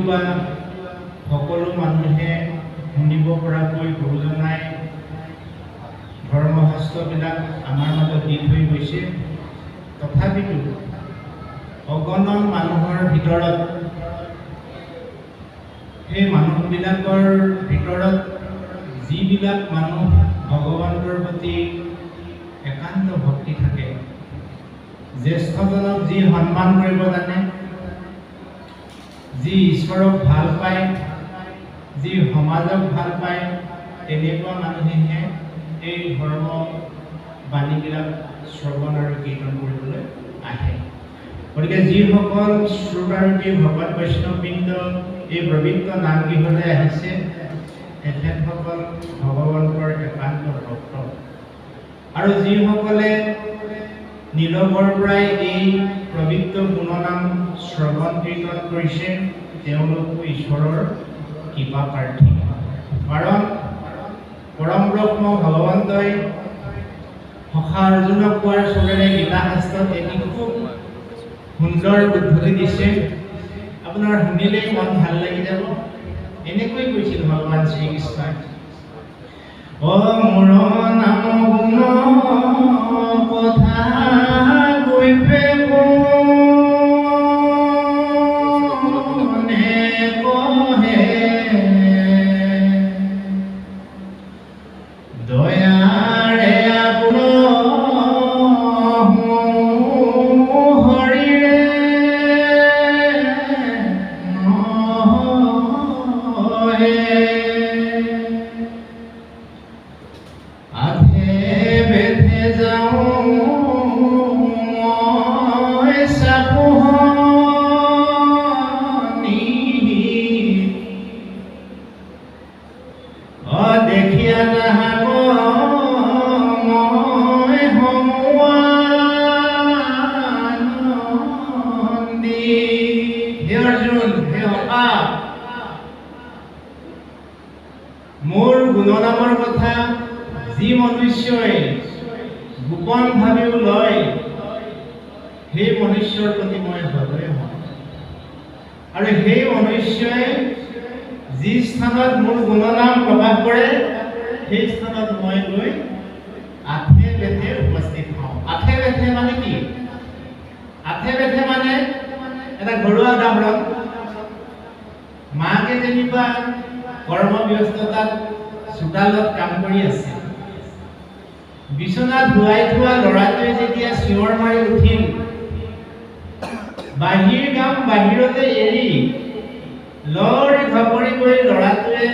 বা সকলো মানুহে শুনিব পৰাকৈ গুৰুজনাই ধৰ্মশাস্ত্ৰবিলাক আমাৰ মাজত দি থৈ গৈছে। তথাপিতো অগণন মানুহৰ ভিতৰত সেই মানুহবিলাকৰ ভিতৰত যিবিলাক মানুহ ভগৱানৰ প্ৰতি একান্ত ভক্তি থাকে, জ্যেষ্ঠজনক যি সন্মান কৰিব জানে, যি ঈশ্বৰক ভাল পায়, যি সমাজক ভাল পায়, তেনেকুৱা মানুহেহে এই ধৰ্ম বাণীবিলাক শ্ৰৱণ আৰু কীৰ্তন কৰিবলৈ আহে। গতিকে যিসকল শ্ৰোতাৰূপী ভকত বৈষ্ণৱবৃন্দ এই পবিত্ৰ নামগৃহলৈ আহিছে, তেখেতসকল ভগৱন্তৰ একান্ত ভক্ত। আৰু যিসকলে নীৰৱৰ পৰাই এই পবিত্ৰ গুণনাম শ্ৰৱণ কীৰ্তন কৰিছে, তেওঁলোকো ঈশ্বৰৰ কৃপা প্ৰাৰ্থী। কাৰণ পৰম ব্ৰহ্ম ভগৱন্তই সখা অৰ্জুনক কোৱাৰ চলেৰে গীতা শাস্ত্ৰত এটি খুব সুন্দৰ উদ্ধৃতি দিছে। আপোনাৰ শুনিলেই মন ভাল লাগি যাব। এনেকৈ কৈছিল ভগৱান শ্ৰীকৃষ্ণই, মোৰ নাম গুণ কথা কৈপে কোনে কহে, দয়াৰে আপোন হৰিৰে নহে, আধে বেধে যাওঁ মই চাপুহনি, দেখিয়া তাহাক মই সমুৱানন্দী। হে অৰ্জুন, হে সখা, মোৰ গুণনামৰ কথা যি মনুষ্যই গোপন ভাৱেও লয়, সেই মনুষ্যৰ প্ৰতি মই সদয় হওঁ। আৰু সেই মনুষ্যই যি স্থানত মোৰ গুণনাম প্ৰকাশ কৰে, সেই স্থানত মই গৈ আঠে বেঠে উপস্থিত হওঁ। আঠে বেঠে মানে কি? আঠে বেঠে মানে এটা ঘৰুৱা উদাহৰণ। মাকে যেনিবা কৰ্মব্যস্ততাত চোতালত কাম কৰি আছে, বিচনাত শুৱাই থোৱা ল'ৰাটোৱে যেতিয়া চিঞৰ মাৰি উঠিল, বাহিৰ কাম বাহিৰতে এৰি লৰি ধপৰি কৰি ল'ৰাটোৱে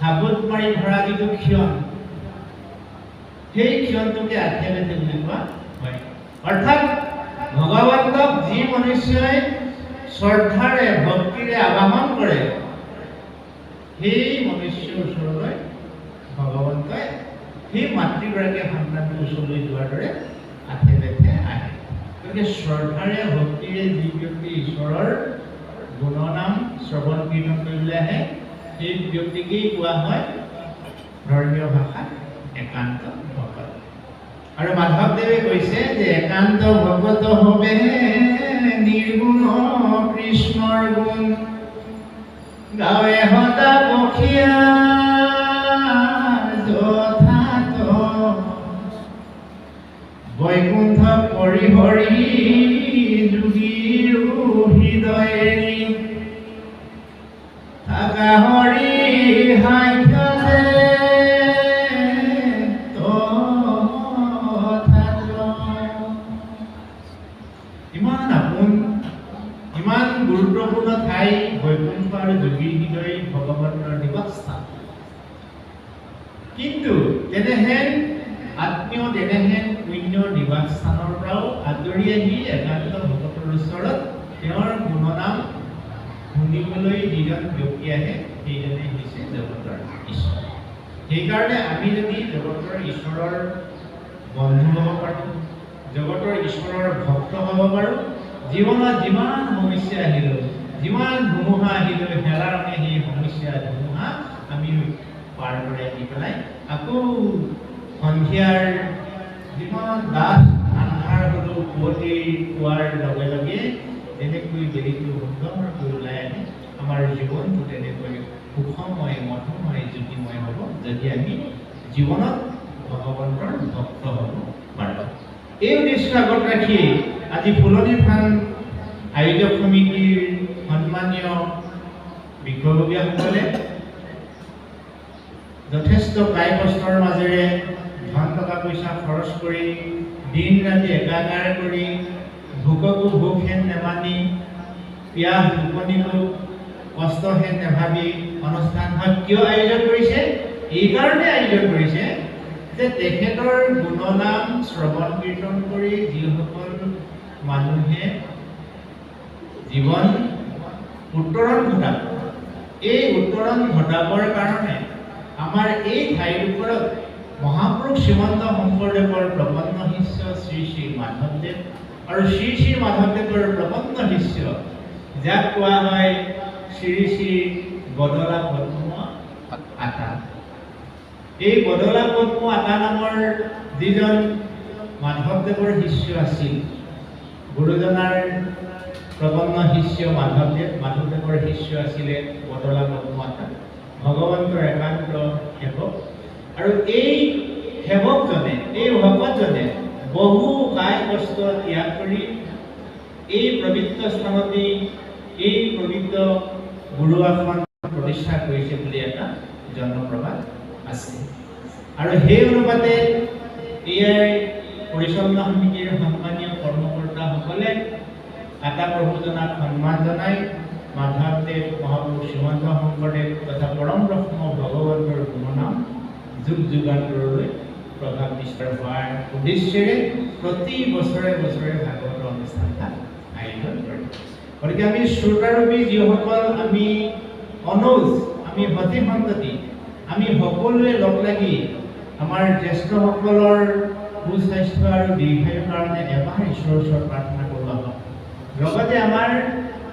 হাবুত মাৰি ধৰা যিটো ক্ষণ, সেই ক্ষণটোকে আঠে বেঠে বুলি কোৱা হয়। অৰ্থাৎ ভগৱন্তক যি মনুষ্যই শ্ৰদ্ধাৰে ভক্তিৰে আবাহন কৰে, সেই মনুষ্যৰ ওচৰলৈ ভগৱন্তই সেই মাতৃগৰাকীয়ে সন্তানটোৰ ওচৰলৈ যোৱাৰ দৰে আঠে বেঠে আহে। গতিকে শ্ৰদ্ধাৰে ভক্তিৰে যি ব্যক্তি ঈশ্বৰৰ গুণনাম শ্ৰৱণ কীৰ্তন কৰিবলৈ আহে, সেই ব্যক্তিকেই কোৱা হয় ধৰ্মীয় ভাষাত একান্ত ভকত। আৰু মাধৱদেৱে কৈছে যে একান্ত ভকত হবে নিৰ্গুণ কৃষ্ণৰ গুণ, গাৱে সদা বখীয়া যথাত, বৈকুণ্ঠ পৰিহৰি যোগীৰ হৃদয়েৰি, থাকা হৰি সাক্ষাতে তথাত। ইমান আপোন, ইমান গুৰুত্বপূৰ্ণ ঠাই বৈকুণ্ঠ আৰু যোগীৰ হৃদয় ভগৱানৰ নিবাসস্থান। কিন্তু তেনেহেন আত্মীয়, তেনেহেন পুণ্য নিবাসস্থানৰ পৰাও আঁতৰি আহি একান্ত ভকতৰ ওচৰত তেওঁৰ গুণনাম শুনিবলৈ যিজন ব্যক্তি আহে, সেইজনেই হৈছে জগতৰ ঈশ্বৰ। সেইকাৰণে আমি যদি জগতৰ ঈশ্বৰৰ বন্ধু হ'ব পাৰোঁ, জগতৰ ঈশ্বৰৰ ভক্ত হ'ব পাৰোঁ, জীৱনত যিমান সমস্যা আহিলেও, যিমান ধুমুহা আহিলেও হেলাৰঙে সেই সমস্যা ধুমুহা আমি পাৰ কৰাই দি পেলাই আকৌ সন্ধিয়াৰ যিমান ডাঠ আন্ধাৰ হ'লেও পুৱতি পোৱাৰ লগে লগে যেনেকৈ বেলিটো সুন্দৰকৈ ওলাই আহে, তেনেকৈ সুখময় মধুময় জ্যোতিময় হ'ব যদি আমি জীৱনত ভগৱন্তৰ ভক্ত হ'ব পাৰোঁ। এই উদ্দেশ্য আগত ৰাখি আজি ফুলনি থান আয়োজক সমিতিৰ সন্মানীয় বিষয়ববীয়াসকলে যথেষ্ট কায় কষ্টৰ মাজেৰে ধন টকা পইচা খৰচ কৰি দিন ৰাতি একাকাৰ কৰি ভোককো ভোক হেন নেমানি পিয়াহ টোপনিকো কষ্ট হেন নেভাবি অনুষ্ঠানভাগ কিয় আয়োজন কৰিছে? এই কাৰণে আয়োজন কৰিছে যে তেখেতৰ গুণনাম শ্ৰৱণ কীৰ্তন কৰি যিসকল মানুহে জীৱন উত্তৰণ ঘটাব, এই উত্তৰণ ঘটাবৰ কাৰণে আমাৰ এই ঠাইডোখৰত মহাপুৰুষ শ্ৰীমন্ত শংকৰদেৱৰ প্ৰপন্ন শিষ্য শ্ৰী শ্ৰী মাধৱদেৱ আৰু শ্ৰী শ্ৰী মাধৱদেৱৰ প্ৰপন্ন শিষ্য যাক কোৱা হয় শ্ৰী শ্ৰী বদলা পদ্ম আতা। এই বদলা পদ্ম আতা নামৰ যিজন মাধৱদেৱৰ শিষ্য আছিল, গুৰুজনাৰ প্ৰপন্ন শিষ্য মাধৱদেৱৰ শিষ্য আছিলে বদলা পদ্ম আতা, ভগৱন্তৰ একান্ত সেৱক। আৰু এই সেৱকজনে, এই ভকতজনে বহু কায় কষ্ট ত্যাগ কৰি এই পবিত্ৰ স্থানতেই এই পবিত্ৰ গুৰু আসন প্ৰতিষ্ঠা কৰিছে বুলি এটা জনপ্ৰবাদ আছে। আৰু সেই অনুপাতে ইয়াৰ পৰিচালনা সমিতিৰ সন্মানীয় কৰ্মকৰ্তাসকলে আতা প্ৰভুজনাক সন্মান জনাই মাধৱদেৱ মহাপুৰুষ শ্ৰীমন্ত শংকৰদেৱ তথা পৰম ব্ৰহ্ম ভগৱন্তৰ গুণনাম যুগ যুগান্তৰলৈ প্ৰভাৱ বিস্তাৰ হোৱাৰ উদ্দেশ্যেৰে প্ৰতি বছৰে বছৰে ভাগৱত অনুষ্ঠান আয়োজন কৰে। গতিকে আমি শ্ৰোতাৰূপী যিসকল আমি অনুজ, আমি সতি সন্ততি, আমি সকলোৱে লগ লাগি আমাৰ জ্যেষ্ঠসকলৰ সুস্বাস্থ্য আৰু দীৰ্ঘায়ুৰ কাৰণে এবাৰ ঈশ্বৰৰ ওচৰত প্ৰাৰ্থনা কৰোঁ হওক। লগতে আমাৰ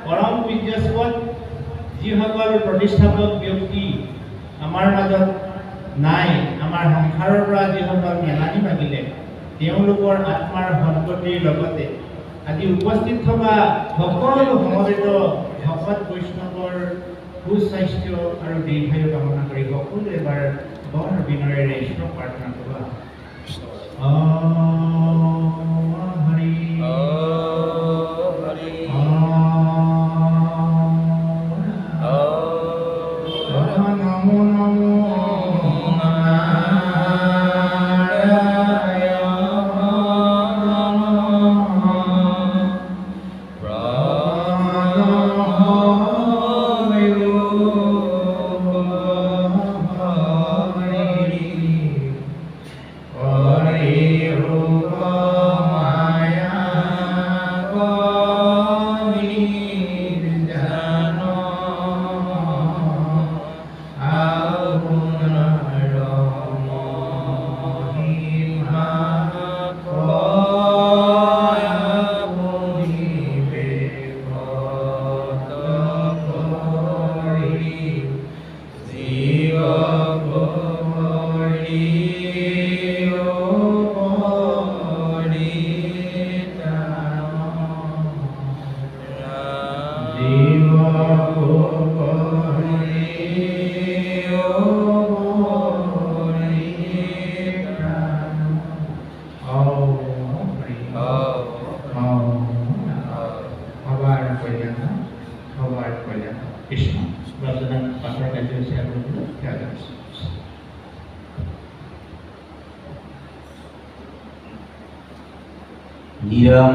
পৰম পূজ্যস্পদ যিসকল প্ৰতিষ্ঠাপক ব্যক্তি আমাৰ মাজত নাই, আমাৰ সংসাৰৰ পৰা যিসকল মেলানি মাগিলে, তেওঁলোকৰ আত্মাৰ সদ্গতিৰ লগতে আজি উপস্থিত থকা সকলো সমবেত ভকত বৈষ্ণৱৰ সুস্বাস্থ্য আৰু দীৰ্ঘায়ু কামনা কৰি সকলো এবাৰ বৰ বিনয়েৰে ঈশ্বৰক প্ৰাৰ্থনা কৰোঁ। নিৰম